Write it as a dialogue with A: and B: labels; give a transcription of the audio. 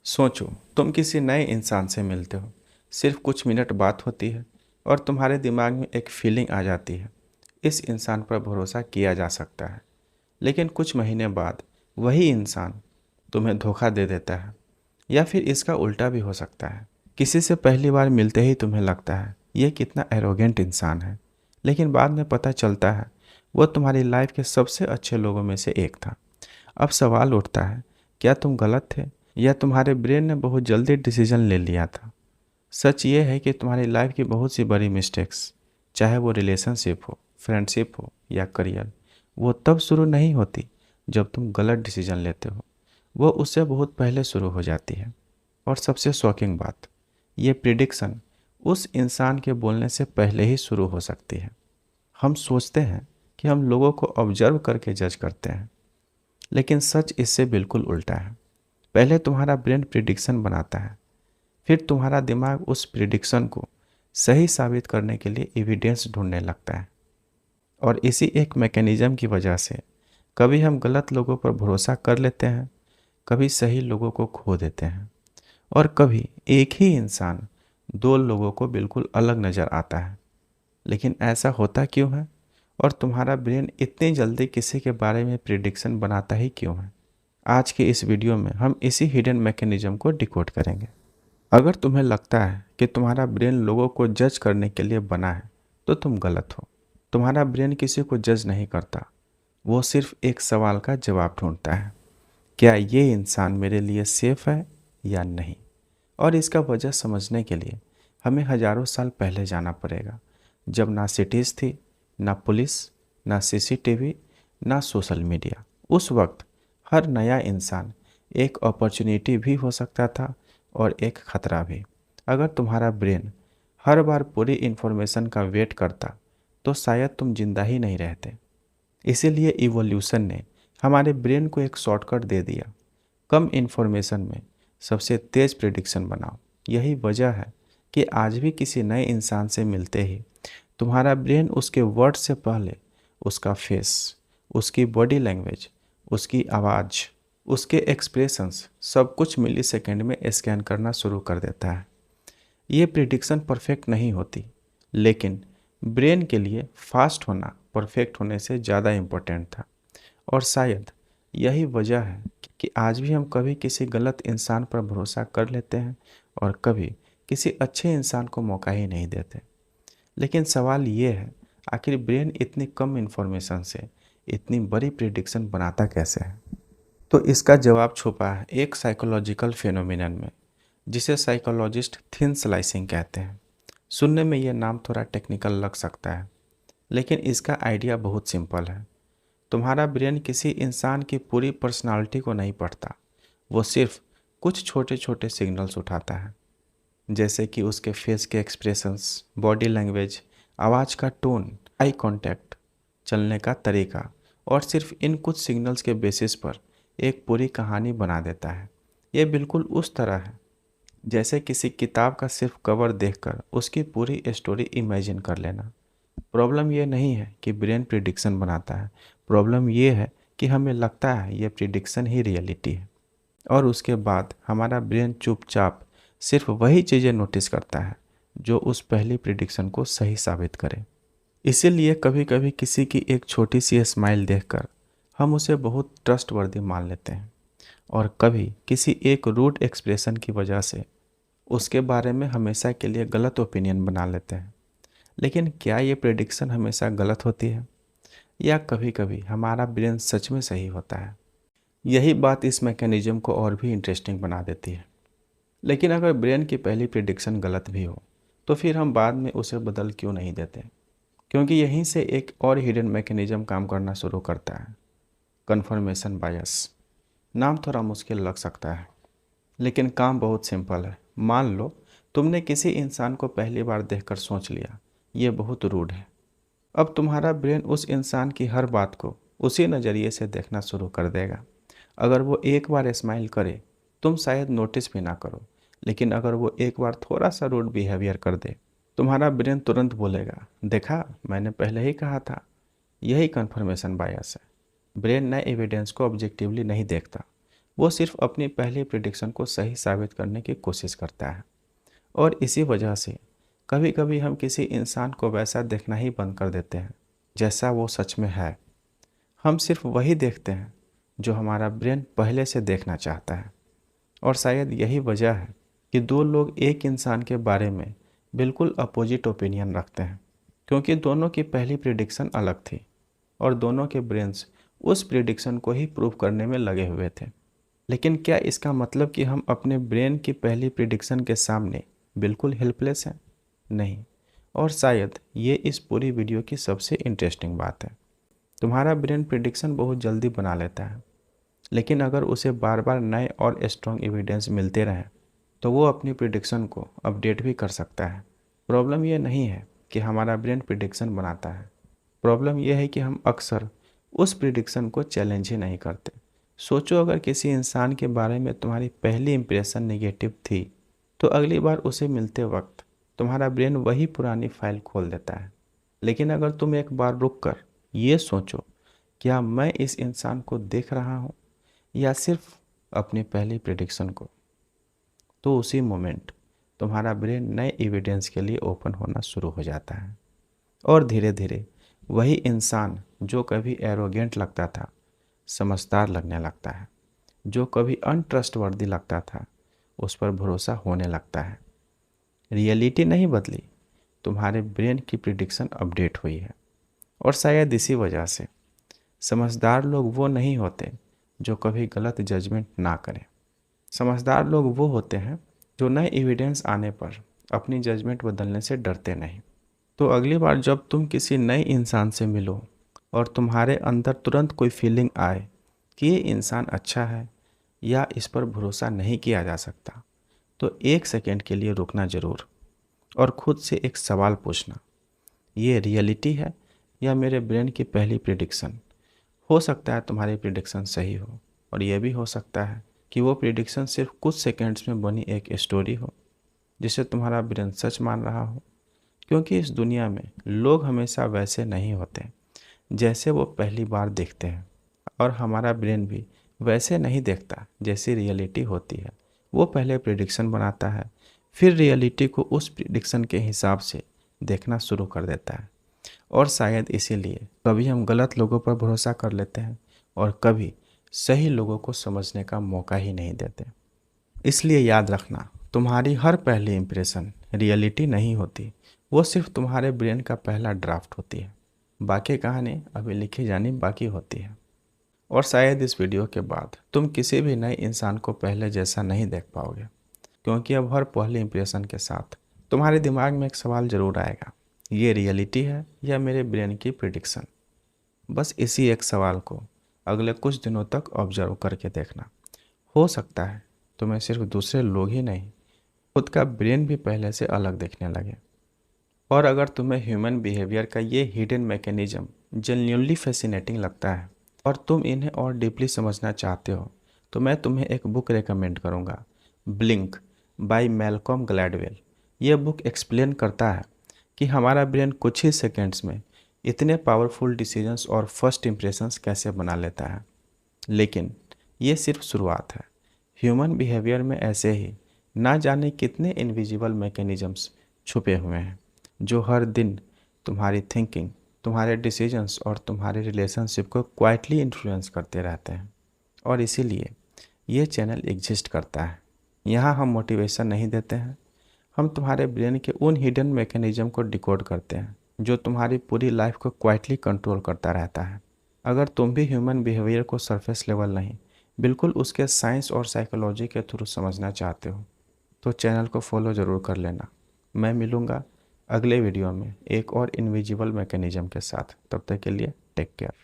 A: सोचो, तुम किसी नए इंसान से मिलते हो। सिर्फ कुछ मिनट बात होती है और तुम्हारे दिमाग में एक फीलिंग आ जाती है, इस इंसान पर भरोसा किया जा सकता है। लेकिन कुछ महीने बाद वही इंसान तुम्हें धोखा दे देता है, या फिर इसका उल्टा भी हो सकता है। किसी से पहली बार मिलते ही तुम्हें लगता है ये कितना एरोगेंट इंसान है, लेकिन बाद में पता चलता है वो तुम्हारी लाइफ के सबसे अच्छे लोगों में से एक था। अब सवाल उठता है, क्या तुम गलत थे या तुम्हारे ब्रेन ने बहुत जल्दी डिसीजन ले लिया था। सच ये है कि तुम्हारी लाइफ की बहुत सी बड़ी मिस्टेक्स, चाहे वो रिलेशनशिप हो, फ्रेंडशिप हो या करियर, वो तब शुरू नहीं होती जब तुम गलत डिसीजन लेते हो। वो उससे बहुत पहले शुरू हो जाती है। और सबसे शॉकिंग बात, ये प्रिडिक्शन उस इंसान के बोलने से पहले ही शुरू हो सकती है। हम सोचते हैं कि हम लोगों को ऑब्जर्व करके जज करते हैं, लेकिन सच इससे बिल्कुल उल्टा है। पहले तुम्हारा ब्रेन प्रिडिक्शन बनाता है, फिर तुम्हारा दिमाग उस प्रिडिक्शन को सही साबित करने के लिए एविडेंस ढूंढने लगता है। और इसी एक मैकेनिज्म की वजह से कभी हम गलत लोगों पर भरोसा कर लेते हैं, कभी सही लोगों को खो देते हैं, और कभी एक ही इंसान दो लोगों को बिल्कुल अलग नज़र आता है। लेकिन ऐसा होता क्यों है, और तुम्हारा ब्रेन इतनी जल्दी किसी के बारे में प्रिडिक्शन बनाता ही क्यों है? आज के इस वीडियो में हम इसी हिडन मैकेनिज्म को डिकोड करेंगे। अगर तुम्हें लगता है कि तुम्हारा ब्रेन लोगों को जज करने के लिए बना है, तो तुम गलत हो। तुम्हारा ब्रेन किसी को जज नहीं करता, वो सिर्फ एक सवाल का जवाब ढूंढता है, क्या ये इंसान मेरे लिए सेफ है या नहीं। और इसका वजह समझने के लिए हमें हजारों साल पहले जाना पड़ेगा, जब ना सिटीज़ थी, ना पुलिस, ना सीसीटीवी, ना सोशल मीडिया। उस वक्त हर नया इंसान एक अपॉर्चुनिटी भी हो सकता था और एक खतरा भी। अगर तुम्हारा ब्रेन हर बार पूरी इन्फॉर्मेशन का वेट करता, तो शायद तुम जिंदा ही नहीं रहते। इसीलिए इवोल्यूशन ने हमारे ब्रेन को एक शॉर्टकट दे दिया, कम इन्फॉर्मेशन में सबसे तेज़ प्रिडिक्शन बनाओ। यही वजह है कि आज भी किसी नए इंसान से मिलते ही तुम्हारा ब्रेन उसके वर्ड से पहले उसका फेस, उसकी बॉडी लैंग्वेज, उसकी आवाज़, उसके एक्सप्रेशंस, सब कुछ मिली सेकेंड में स्कैन करना शुरू कर देता है। ये प्रिडिक्शन परफेक्ट नहीं होती, लेकिन ब्रेन के लिए फास्ट होना परफेक्ट होने से ज़्यादा इम्पोर्टेंट था। और शायद यही वजह है कि आज भी हम कभी किसी गलत इंसान पर भरोसा कर लेते हैं और कभी किसी अच्छे इंसान को मौका ही नहीं देते। लेकिन सवाल ये है, आखिर ब्रेन इतनी कम इन्फॉर्मेशन से इतनी बड़ी प्रिडिक्शन बनाता कैसे है? तो इसका जवाब छुपा है एक साइकोलॉजिकल फिनोमिनन में, जिसे साइकोलॉजिस्ट थिन स्लाइसिंग कहते हैं। सुनने में ये नाम थोड़ा टेक्निकल लग सकता है, लेकिन इसका आइडिया बहुत सिंपल है। तुम्हारा ब्रेन किसी इंसान की पूरी पर्सनालिटी को नहीं पढ़ता, वो सिर्फ कुछ छोटे छोटे सिग्नल्स उठाता है, जैसे कि उसके फेस के एक्सप्रेशंस, बॉडी लैंग्वेज, आवाज़ का टोन, आई कांटेक्ट, चलने का तरीका, और सिर्फ इन कुछ सिग्नल्स के बेसिस पर एक पूरी कहानी बना देता है। ये बिल्कुल उस तरह है जैसे किसी किताब का सिर्फ कवर देखकर उसकी पूरी स्टोरी इमेजिन कर लेना। प्रॉब्लम ये नहीं है कि ब्रेन प्रिडिक्शन बनाता है, प्रॉब्लम ये है कि हमें लगता है ये प्रिडिक्शन ही रियलिटी है, और उसके बाद हमारा ब्रेन चुपचाप सिर्फ वही चीज़ें नोटिस करता है जो उस पहली प्रिडिक्शन को सही साबित करे। इसीलिए कभी कभी किसी की एक छोटी सी स्माइल देखकर हम उसे बहुत ट्रस्टवर्दी मान लेते हैं, और कभी किसी एक रूड एक्सप्रेशन की वजह से उसके बारे में हमेशा के लिए गलत ओपिनियन बना लेते हैं। लेकिन क्या ये प्रेडिक्शन हमेशा गलत होती है, या कभी कभी हमारा ब्रेन सच में सही होता है? यही बात इस मैकेनिज्म को और भी इंटरेस्टिंग बना देती है। लेकिन अगर ब्रेन की पहली प्रेडिक्शन गलत भी हो, तो फिर हम बाद में उसे बदल क्यों नहीं देते? क्योंकि यहीं से एक और हिडन मैकेनिज्म काम करना शुरू करता है, कन्फर्मेशन बायस। नाम थोड़ा मुश्किल लग सकता है, लेकिन काम बहुत सिंपल है। मान लो तुमने किसी इंसान को पहली बार देखकर सोच लिया, ये बहुत रूड है। अब तुम्हारा ब्रेन उस इंसान की हर बात को उसी नज़रिए से देखना शुरू कर देगा। अगर वो एक बार स्माइल करे, तुम शायद नोटिस भी ना करो, लेकिन अगर वो एक बार थोड़ा सा रूड बिहेवियर कर दे, तुम्हारा ब्रेन तुरंत बोलेगा, देखा, मैंने पहले ही कहा था। यही कन्फर्मेशन बायस है। ब्रेन नए एविडेंस को ऑब्जेक्टिवली नहीं देखता, वो सिर्फ अपनी पहली प्रिडिक्शन को सही साबित करने की कोशिश करता है। और इसी वजह से कभी कभी हम किसी इंसान को वैसा देखना ही बंद कर देते हैं जैसा वो सच में है। हम सिर्फ वही देखते हैं जो हमारा ब्रेन पहले से देखना चाहता है। और शायद यही वजह है कि दो लोग एक इंसान के बारे में बिल्कुल अपोजिट ओपिनियन रखते हैं, क्योंकि दोनों की पहली प्रिडिक्शन अलग थी और दोनों के ब्रेन्स उस प्रिडिक्शन को ही प्रूव करने में लगे हुए थे। लेकिन क्या इसका मतलब कि हम अपने ब्रेन की पहली प्रिडिक्शन के सामने बिल्कुल हेल्पलेस हैं? नहीं। और शायद ये इस पूरी वीडियो की सबसे इंटरेस्टिंग बात है। तुम्हारा ब्रेन प्रिडिक्शन बहुत जल्दी बना लेता है, लेकिन अगर उसे बार बार नए और स्ट्रॉन्ग एविडेंस मिलते रहें तो वो अपनी प्रिडिक्शन को अपडेट भी कर सकता है। प्रॉब्लम ये नहीं है कि हमारा ब्रेन प्रिडिक्शन बनाता है, प्रॉब्लम यह है कि हम अक्सर उस प्रिडिक्शन को चैलेंज ही नहीं करते। सोचो, अगर किसी इंसान के बारे में तुम्हारी पहली इंप्रेशन नेगेटिव थी तो अगली बार उसे मिलते वक्त तुम्हारा ब्रेन वही पुरानी फाइल खोल देता है। लेकिन अगर तुम एक बार रुक कर ये सोचो, क्या मैं इस इंसान को देख रहा हूँ या सिर्फ अपनी पहली प्रिडिक्शन को, तो उसी मोमेंट तुम्हारा ब्रेन नए एविडेंस के लिए ओपन होना शुरू हो जाता है। और धीरे धीरे वही इंसान जो कभी एरोगेंट लगता था समझदार लगने लगता है, जो कभी अनट्रस्टवर्दी लगता था उस पर भरोसा होने लगता है। रियलिटी नहीं बदली, तुम्हारे ब्रेन की प्रिडिक्शन अपडेट हुई है। और शायद इसी वजह से समझदार लोग वो नहीं होते जो कभी गलत जजमेंट ना करें। समझदार लोग वो होते हैं जो नए एविडेंस आने पर अपनी जजमेंट बदलने से डरते नहीं। तो अगली बार जब तुम किसी नए इंसान से मिलो और तुम्हारे अंदर तुरंत कोई फीलिंग आए कि ये इंसान अच्छा है या इस पर भरोसा नहीं किया जा सकता, तो 1 सेकंड के लिए रुकना ज़रूर और ख़ुद से एक सवाल पूछना, ये रियलिटी है या मेरे ब्रेन की पहली प्रिडिक्शन? हो सकता है तुम्हारी प्रिडिक्शन सही हो, और यह भी हो सकता है कि वो प्रिडिक्शन सिर्फ कुछ सेकंड्स में बनी एक स्टोरी हो जिसे तुम्हारा ब्रेन सच मान रहा हो। क्योंकि इस दुनिया में लोग हमेशा वैसे नहीं होते जैसे वो पहली बार देखते हैं, और हमारा ब्रेन भी वैसे नहीं देखता जैसी रियलिटी होती है। वो पहले प्रिडिक्शन बनाता है, फिर रियलिटी को उस प्रिडिक्शन के हिसाब से देखना शुरू कर देता है। और शायद इसीलिए कभी हम गलत लोगों पर भरोसा कर लेते हैं और कभी सही लोगों को समझने का मौका ही नहीं देते। इसलिए याद रखना, तुम्हारी हर पहली इंप्रेशन रियलिटी नहीं होती, वो सिर्फ तुम्हारे ब्रेन का पहला ड्राफ्ट होती है। बाकी कहानी अभी लिखी जानी बाकी होती है। और शायद इस वीडियो के बाद तुम किसी भी नए इंसान को पहले जैसा नहीं देख पाओगे, क्योंकि अब हर पहली इंप्रेशन के साथ तुम्हारे दिमाग में एक सवाल ज़रूर आएगा, ये रियलिटी है या मेरे ब्रेन की प्रिडिक्शन? बस इसी एक सवाल को अगले कुछ दिनों तक ऑब्जर्व करके देखना। हो सकता है तुम्हें सिर्फ दूसरे लोग ही नहीं, खुद का ब्रेन भी पहले से अलग दिखने लगे। और अगर तुम्हें ह्यूमन बिहेवियर का ये हिडन मैकेनिज्म जेन्युइनली फैसिनेटिंग लगता है और तुम इन्हें और डीपली समझना चाहते हो, तो मैं तुम्हें एक बुक रेकमेंड करूँगा, ब्लिंक बाय मैल्कॉम ग्लैडवेल। यह बुक एक्सप्लेन करता है कि हमारा ब्रेन कुछ ही सेकेंड्स में इतने पावरफुल डिसीजंस और फर्स्ट इंप्रेशंस कैसे बना लेता है। लेकिन ये सिर्फ शुरुआत है। ह्यूमन बिहेवियर में ऐसे ही ना जाने कितने इनविजिबल मैकेनिज्म्स छुपे हुए हैं जो हर दिन तुम्हारी थिंकिंग, तुम्हारे डिसीजंस और तुम्हारे रिलेशनशिप को क्वाइटली इन्फ्लुएंस करते रहते हैं। और इसीलिए ये चैनल एग्जिस्ट करता है। यहाँ हम मोटिवेशन नहीं देते हैं, हम तुम्हारे ब्रेन के उन हिडन मैकेनिज्म को डिकोड करते हैं जो तुम्हारी पूरी लाइफ को क्वाइटली कंट्रोल करता रहता है। अगर तुम भी ह्यूमन बिहेवियर को सरफेस लेवल नहीं, बिल्कुल उसके साइंस और साइकोलॉजी के थ्रू समझना चाहते हो, तो चैनल को फॉलो ज़रूर कर लेना। मैं मिलूँगा अगले वीडियो में एक और इनविजिबल मैकेनिज्म के साथ। तब तक के लिए टेक केयर।